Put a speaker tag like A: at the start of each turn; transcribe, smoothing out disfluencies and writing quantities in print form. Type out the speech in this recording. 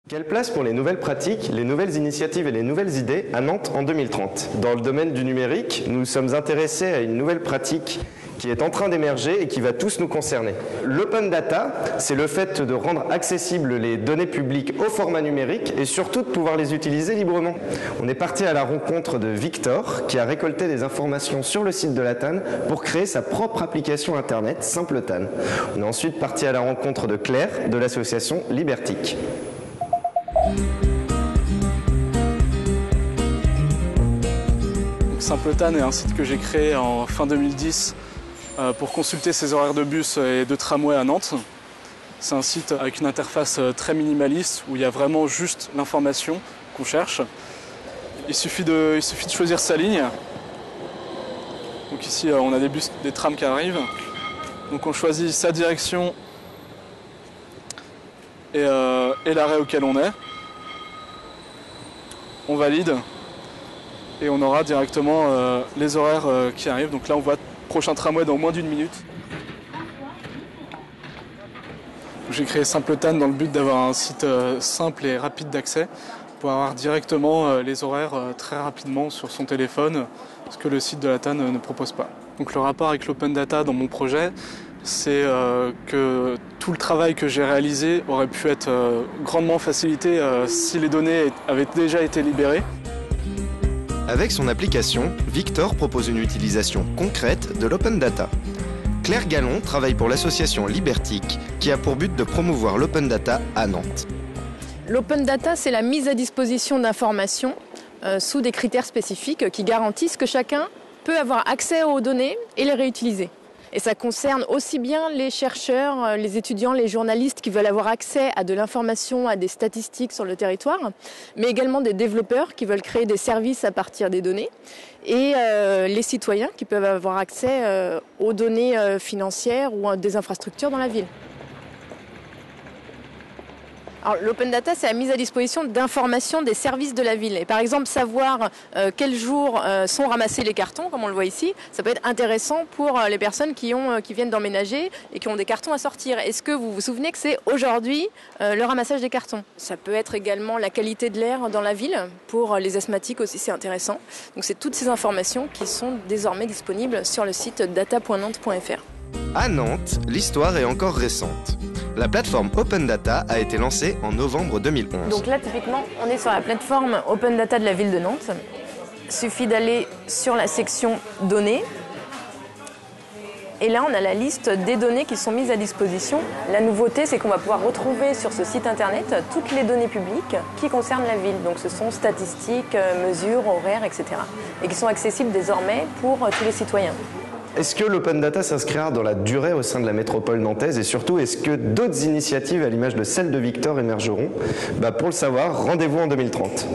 A: Quelle place pour les nouvelles pratiques, les nouvelles initiatives et les nouvelles idées à Nantes en 2030 ? Dans le domaine du numérique, nous sommes intéressés à une nouvelle pratique qui est en train d'émerger et qui va tous nous concerner. L'open data, c'est le fait de rendre accessibles les données publiques au format numérique et surtout de pouvoir les utiliser librement. On est parti à la rencontre de Victor qui a récolté des informations sur le site de la TAN pour créer sa propre application internet Simple TAN. On est ensuite parti à la rencontre de Claire de l'association Libertic.
B: Simple TAN est un site que j'ai créé en fin 2010 pour consulter ses horaires de bus et de tramway à Nantes. C'est un site avec une interface très minimaliste où il y a vraiment juste l'information qu'on cherche. Il suffit de choisir sa ligne. Donc ici on a des bus, des trams qui arrivent. Donc on choisit sa direction et l'arrêt auquel on est. On valide et on aura directement les horaires qui arrivent. Donc là on voit prochain tramway dans moins d'une minute. J'ai créé Simple TAN dans le but d'avoir un site simple et rapide d'accès pour avoir directement les horaires très rapidement sur son téléphone, ce que le site de la TAN ne propose pas. Donc le rapport avec l'open data dans mon projet, c'est que tout le travail que j'ai réalisé aurait pu être grandement facilité si les données avaient déjà été libérées.
A: Avec son application, Victor propose une utilisation concrète de l'open data. Claire Gallon travaille pour l'association Libertic qui a pour but de promouvoir l'open data à Nantes.
C: L'open data, c'est la mise à disposition d'informations sous des critères spécifiques qui garantissent que chacun peut avoir accès aux données et les réutiliser. Et ça concerne aussi bien les chercheurs, les étudiants, les journalistes qui veulent avoir accès à de l'information, à des statistiques sur le territoire, mais également des développeurs qui veulent créer des services à partir des données, et les citoyens qui peuvent avoir accès aux données financières ou à des infrastructures dans la ville. L'open data, c'est la mise à disposition d'informations des services de la ville. Et par exemple, savoir quel jour sont ramassés les cartons, comme on le voit ici, ça peut être intéressant pour les personnes qui viennent d'emménager et qui ont des cartons à sortir. Est-ce que vous vous souvenez que c'est aujourd'hui le ramassage des cartons ? Ça peut être également la qualité de l'air dans la ville. Pour les asthmatiques aussi, c'est intéressant. Donc c'est toutes ces informations qui sont désormais disponibles sur le site data.nantes.fr.
A: À Nantes, l'histoire est encore récente. La plateforme Open Data a été lancée en novembre 2011.
C: Donc là, typiquement, on est sur la plateforme Open Data de la ville de Nantes. Il suffit d'aller sur la section données. Et là, on a la liste des données qui sont mises à disposition. La nouveauté, c'est qu'on va pouvoir retrouver sur ce site internet toutes les données publiques qui concernent la ville. Donc ce sont statistiques, mesures, horaires, etc. Et qui sont accessibles désormais pour tous les citoyens.
A: Est-ce que l'open data s'inscrira dans la durée au sein de la métropole nantaise et surtout, est-ce que d'autres initiatives à l'image de celle de Victor émergeront ? Pour le savoir, rendez-vous en 2030.